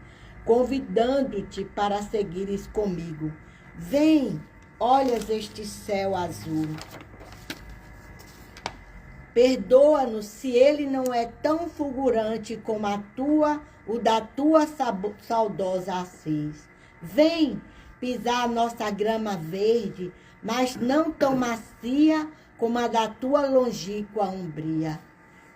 S1: convidando-te para seguires comigo. Vem, olhas este céu azul. Perdoa-nos se ele não é tão fulgurante como o da tua saudosa Assis. Vem pisar a nossa grama verde, mas não tão macia como a da tua longínqua umbria.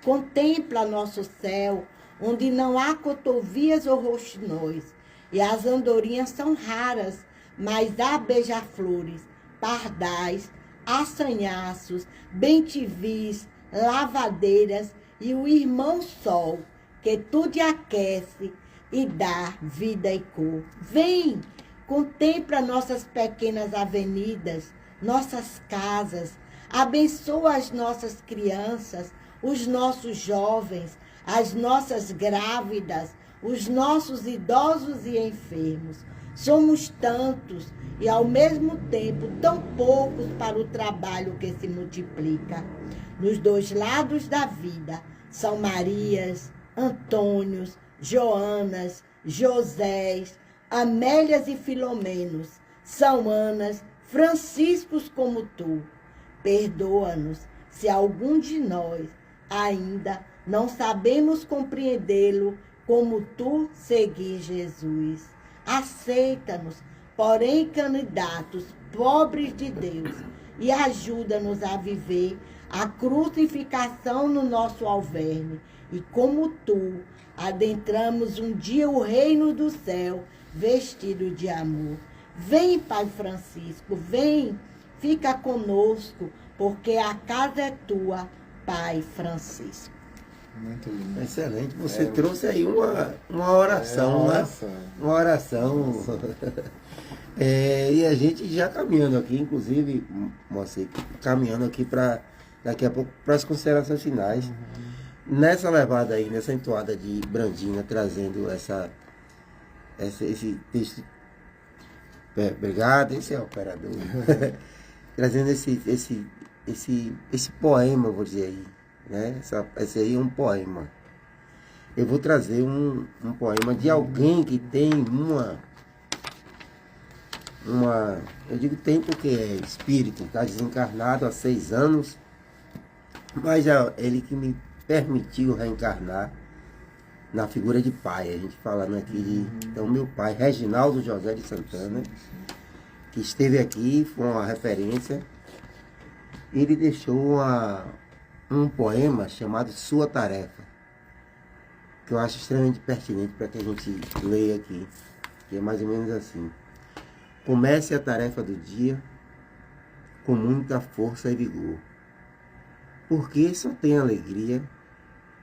S1: Contempla nosso céu, onde não há cotovias ou roxinóis, e as andorinhas são raras, mas há beija-flores, pardais, assanhaços, bentivis, lavadeiras e o irmão sol, que tudo aquece e dá vida e cor. Vem, contempla nossas pequenas avenidas, nossas casas, abençoa as nossas crianças, os nossos jovens, as nossas grávidas, os nossos idosos e enfermos. Somos tantos e, ao mesmo tempo, tão poucos para o trabalho que se multiplica. Nos dois lados da vida, São Marias, Antônios, Joanas, Josés, Amélias e Filomenos, São Anas, Franciscos como tu. Perdoa-nos se algum de nós ainda não sabemos compreendê-lo como tu seguir Jesus. aceita-nos, porém candidatos, pobres de Deus, e ajuda-nos a viver a crucificação no nosso alverne. E como tu, adentramos um dia o reino do céu, vestido de amor. Vem, Pai Francisco, vem, fica conosco, porque a casa é tua, Pai Francisco.
S2: Muito lindo.
S3: Excelente. Você trouxe aí uma oração, né? Uma oração. E a gente já caminhando aqui, inclusive, Moacir, caminhando aqui para daqui a pouco para as considerações finais. Nessa levada aí, nessa entoada de Brandina, trazendo esse texto. Obrigado, esse é o operador. Trazendo esse poema, vou dizer aí. Né? Esse aí é um poema. Eu vou trazer um poema de alguém que tem eu digo tem porque é espírito, está desencarnado há 6 anos, mas é ele que me permitiu reencarnar na figura de pai. A gente falando aqui de então, meu pai, Reginaldo José de Santana, que esteve aqui, foi uma referência. Ele deixou um poema chamado Sua Tarefa, que eu acho extremamente pertinente para que a gente leia aqui, que é mais ou menos assim. Comece a tarefa do dia com muita força e vigor, porque só tem alegria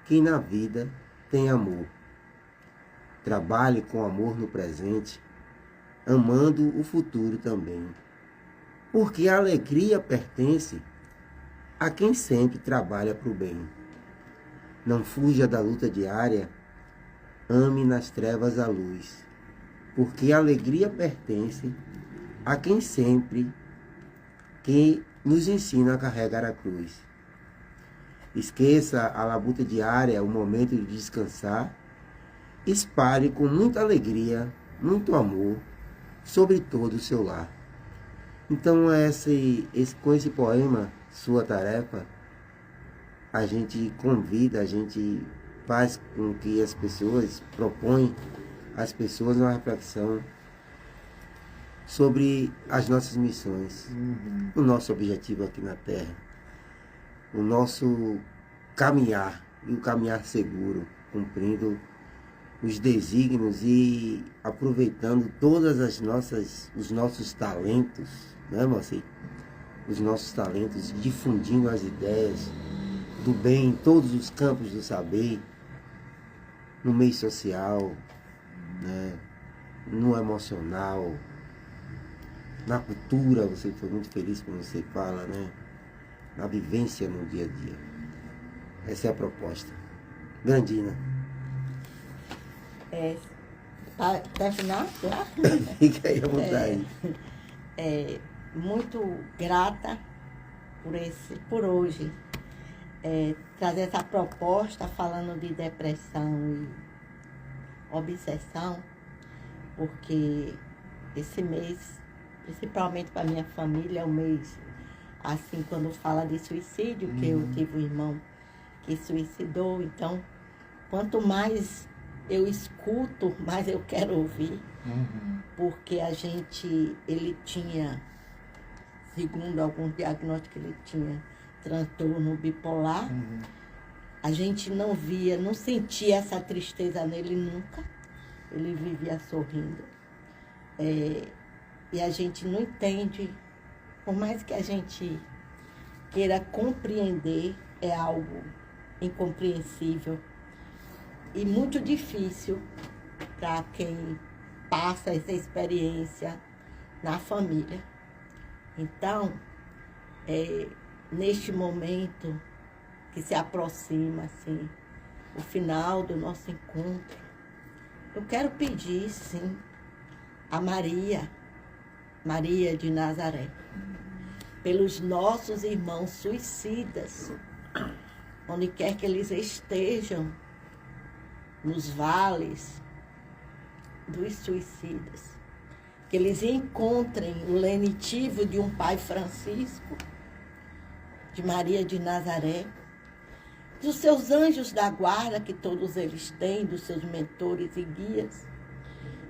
S3: quem na vida tem amor. Trabalhe com amor no presente, amando o futuro também, porque a alegria pertence a quem sempre trabalha para o bem. Não fuja da luta diária, ame nas trevas a luz, porque a alegria pertence a quem sempre que nos ensina a carregar a cruz. Esqueça a labuta diária, o momento de descansar, espalhe com muita alegria, muito amor, sobre todo o seu lar. Então, com esse poema, Sua Tarefa, a gente convida, a gente faz com que as pessoas, propõe às pessoas uma reflexão sobre as nossas missões, o nosso objetivo aqui na Terra, o nosso caminhar, e o caminhar seguro, cumprindo os desígnios e aproveitando todas os nossos talentos, né, Moacir? Os nossos talentos, difundindo as ideias do bem em todos os campos do saber, no meio social, né, no emocional, na cultura. Você foi muito feliz quando você fala, né, na vivência no dia a dia. Essa é a proposta. Brandina.
S1: Para terminar,
S3: Fica aí à vontade.
S1: Muito grata por hoje trazer essa proposta falando de depressão e obsessão, porque esse mês, principalmente para minha família, é um mês assim, quando fala de suicídio, que eu tive um irmão que suicidou. Então, quanto mais eu escuto, mais eu quero ouvir, porque ele tinha, segundo alguns diagnósticos, ele tinha transtorno bipolar. A gente não via, não sentia essa tristeza nele nunca. Ele vivia sorrindo. E a gente não entende, por mais que a gente queira compreender, é algo incompreensível e muito difícil para quem passa essa experiência na família. Então, neste momento que se aproxima assim, o final do nosso encontro, eu quero pedir, sim, a Maria de Nazaré, pelos nossos irmãos suicidas, onde quer que eles estejam, nos vales dos suicidas, que eles encontrem o lenitivo de um Pai Francisco, de Maria de Nazaré, dos seus anjos da guarda, que todos eles têm, dos seus mentores e guias,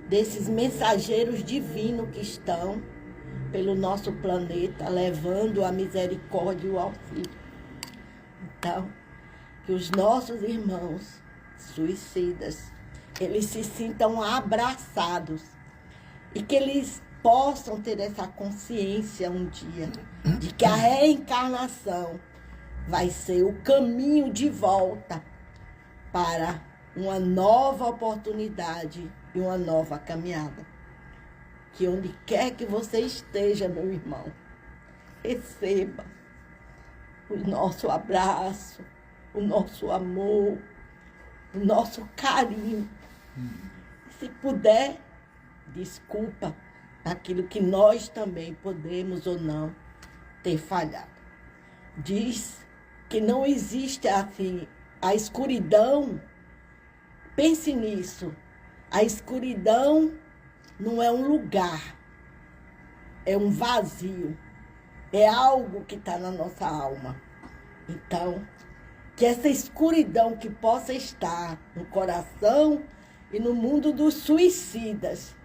S1: desses mensageiros divinos que estão pelo nosso planeta, levando a misericórdia e o auxílio. Então, que os nossos irmãos suicidas, eles se sintam abraçados e que eles possam ter essa consciência um dia de que a reencarnação vai ser o caminho de volta para uma nova oportunidade e uma nova caminhada. Que onde quer que você esteja, meu irmão, receba o nosso abraço, o nosso amor, o nosso carinho. Se puder, desculpa aquilo que nós também podemos ou não ter falhado. Diz que não existe assim a escuridão. Pense nisso. A escuridão não é um lugar, é um vazio, é algo que está na nossa alma. Então, que essa escuridão que possa estar no coração e no mundo dos suicidas,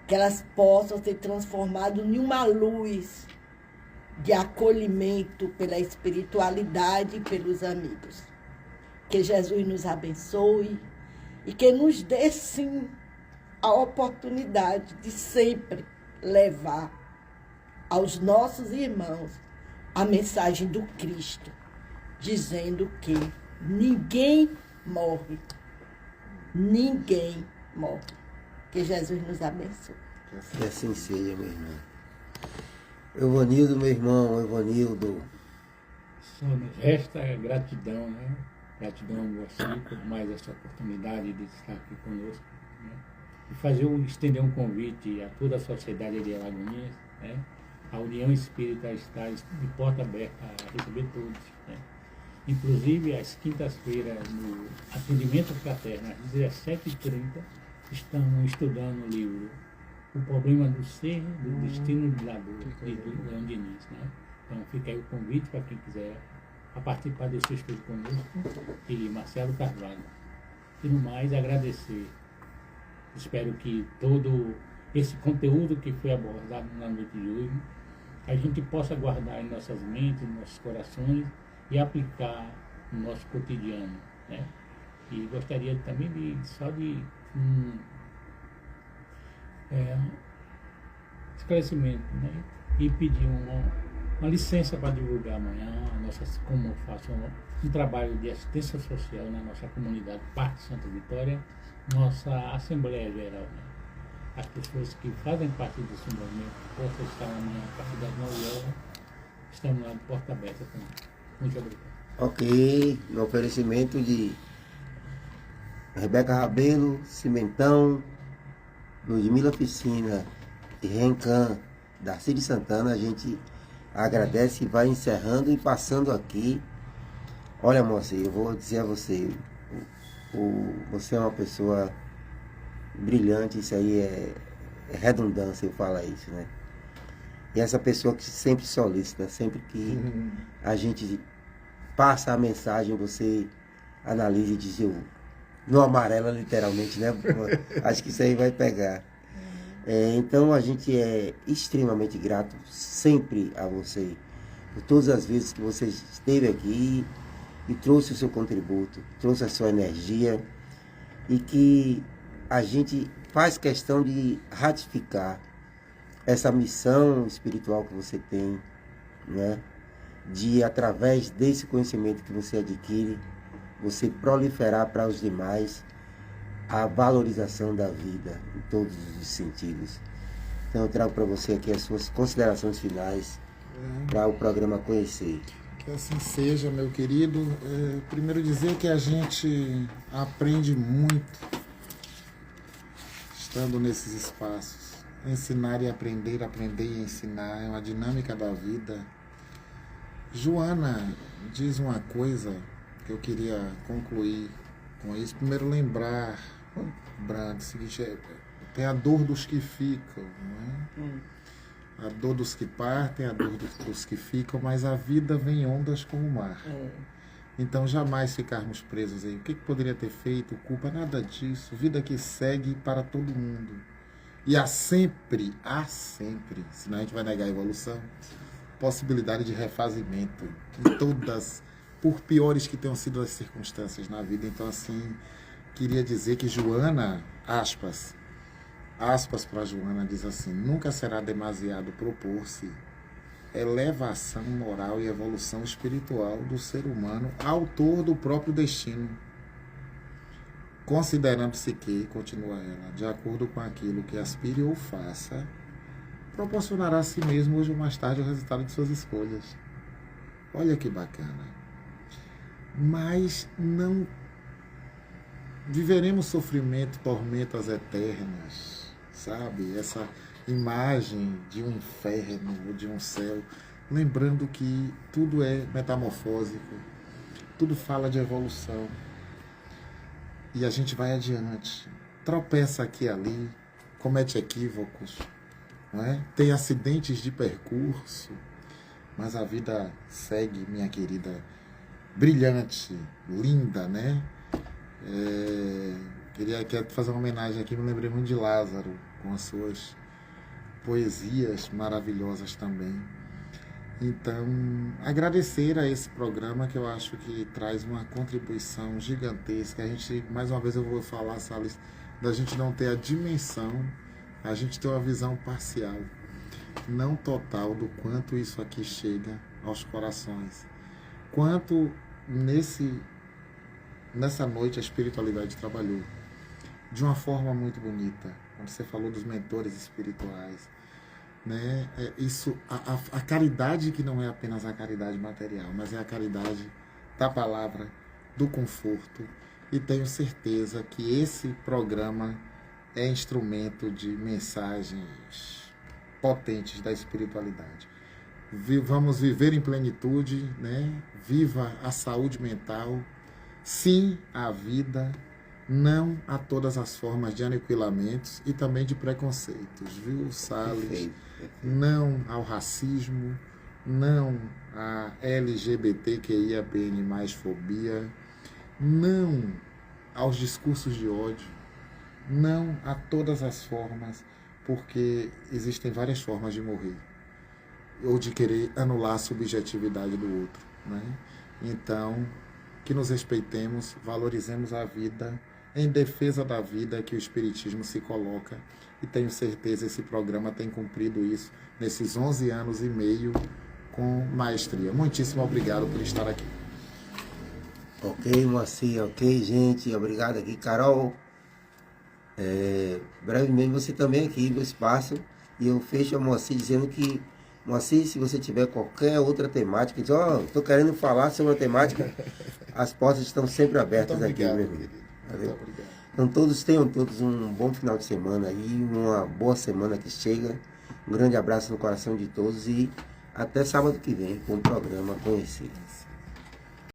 S1: que elas possam ser transformadas em uma luz de acolhimento pela espiritualidade e pelos amigos. Que Jesus nos abençoe e que nos dê, sim, a oportunidade de sempre levar aos nossos irmãos a mensagem do Cristo, dizendo que ninguém morre. Ninguém morre. Que Jesus nos abençoe.
S3: Que assim seja, meu irmão. Evanildo, meu irmão, Evanildo.
S4: Só nos resta gratidão, né? Gratidão a você por mais essa oportunidade de estar aqui conosco, né? E estender um convite a toda a sociedade de Alagoinhas, né? A União Espírita está de porta aberta a receber todos, né? Inclusive, às quintas-feiras, no atendimento fraterno, às 17h30, estamos estudando o livro O Problema do Ser, do Destino de Leão Diniz, né? Então, fica aí o convite para quem quiser a participar desse estudo conosco, e Marcelo Carvalho. E no mais, agradecer. Espero que todo esse conteúdo que foi abordado na noite de hoje, a gente possa guardar em nossas mentes, em nossos corações e aplicar no nosso cotidiano, né? E gostaria também de esclarecimento, né? E pedir uma licença para divulgar amanhã como eu faço um trabalho de assistência social na nossa comunidade Parque Santa Vitória, nossa Assembleia Geral, né? As pessoas que fazem parte desse movimento possam estar amanhã a partir das 9 horas. Estamos lá de porta aberta também. Muito obrigado.
S3: Ok, no oferecimento de Rebeca Rabelo, Cimentão, Ludmila Piscina e Rencan, Darcy de Santana, a gente agradece e vai encerrando e passando aqui. Olha, moça, eu vou dizer a você, você é uma pessoa brilhante, isso aí é redundância, eu falar isso, né? E essa pessoa que sempre solicita, sempre que a gente passa a mensagem, você analisa e diz, no amarela literalmente, né? Acho que isso aí vai pegar. Então a gente é extremamente grato sempre a você, por todas as vezes que você esteve aqui e trouxe o seu contributo, trouxe a sua energia, e que a gente faz questão de ratificar essa missão espiritual que você tem, né? De, através desse conhecimento que você adquire, você proliferar para os demais a valorização da vida em todos os sentidos. Então eu trago para você aqui as suas considerações finais para o programa Conhecer.
S2: Que assim seja, meu querido. Primeiro dizer que a gente aprende muito estando nesses espaços. Ensinar e aprender e ensinar é uma dinâmica da vida. Joana diz uma coisa que eu queria concluir com isso. Primeiro lembrar, Brando, o seguinte, tem a dor dos que ficam, não é? A dor dos que partem, a dor dos que ficam, mas a vida vem em ondas como o mar. Então jamais ficarmos presos aí. O que poderia ter feito? Culpa, nada disso. Vida que segue para todo mundo. E há sempre, senão a gente vai negar a evolução, possibilidade de refazimento em todas, por piores que tenham sido as circunstâncias na vida. Então, assim, queria dizer que Joana, aspas para Joana, diz assim: nunca será demasiado propor-se elevação moral e evolução espiritual do ser humano, autor do próprio destino, considerando-se que, continua ela, de acordo com aquilo que aspire ou faça, proporcionará a si mesmo hoje ou mais tarde o resultado de suas escolhas. Olha que bacana. Mas não viveremos sofrimento, tormentas eternas, sabe? Essa imagem de um inferno ou de um céu, lembrando que tudo é metamorfósico, tudo fala de evolução. E a gente vai adiante, tropeça aqui e ali, comete equívocos, não é? Tem acidentes de percurso, mas a vida segue, minha querida, brilhante, linda, né? Queria fazer uma homenagem aqui, me lembrei muito de Lázaro, com as suas poesias maravilhosas também. Então, agradecer a esse programa, que eu acho que traz uma contribuição gigantesca. A gente, mais uma vez eu vou falar, Salles, da gente não ter a dimensão, a gente ter uma visão parcial, não total, do quanto isso aqui chega aos corações. Quanto nessa noite a espiritualidade trabalhou de uma forma muito bonita. Quando você falou dos mentores espirituais, né? Isso, a caridade, que não é apenas a caridade material, mas é a caridade da palavra, do conforto. E tenho certeza que esse programa é instrumento de mensagens potentes da espiritualidade. Vamos viver em plenitude, né? Viva a saúde mental, sim à vida, não a todas as formas de aniquilamentos e também de preconceitos, viu, Salles? Perfeito. Não ao racismo, não a LGBTQIAPN+, fobia, não aos discursos de ódio, não a todas as formas, porque existem várias formas de morrer, ou de querer anular a subjetividade do outro, né? Então, que nos respeitemos, valorizemos a vida, em defesa da vida que o Espiritismo se coloca, e tenho certeza esse programa tem cumprido isso nesses 11 anos e meio com maestria. Muitíssimo obrigado por estar aqui.
S3: Ok, Moacir, ok, gente, obrigado aqui, Carol. Brevemente você também aqui no espaço, e eu fecho a Moacir dizendo que, Moacir, se você tiver qualquer outra temática, diz, estou querendo falar sobre a temática, as portas estão sempre abertas. Muito obrigado, aqui, meu querido. Muito obrigado. Então tenham todos um bom final de semana aí, uma boa semana que chega. Um grande abraço no coração de todos e até sábado que vem com o programa Conhecer.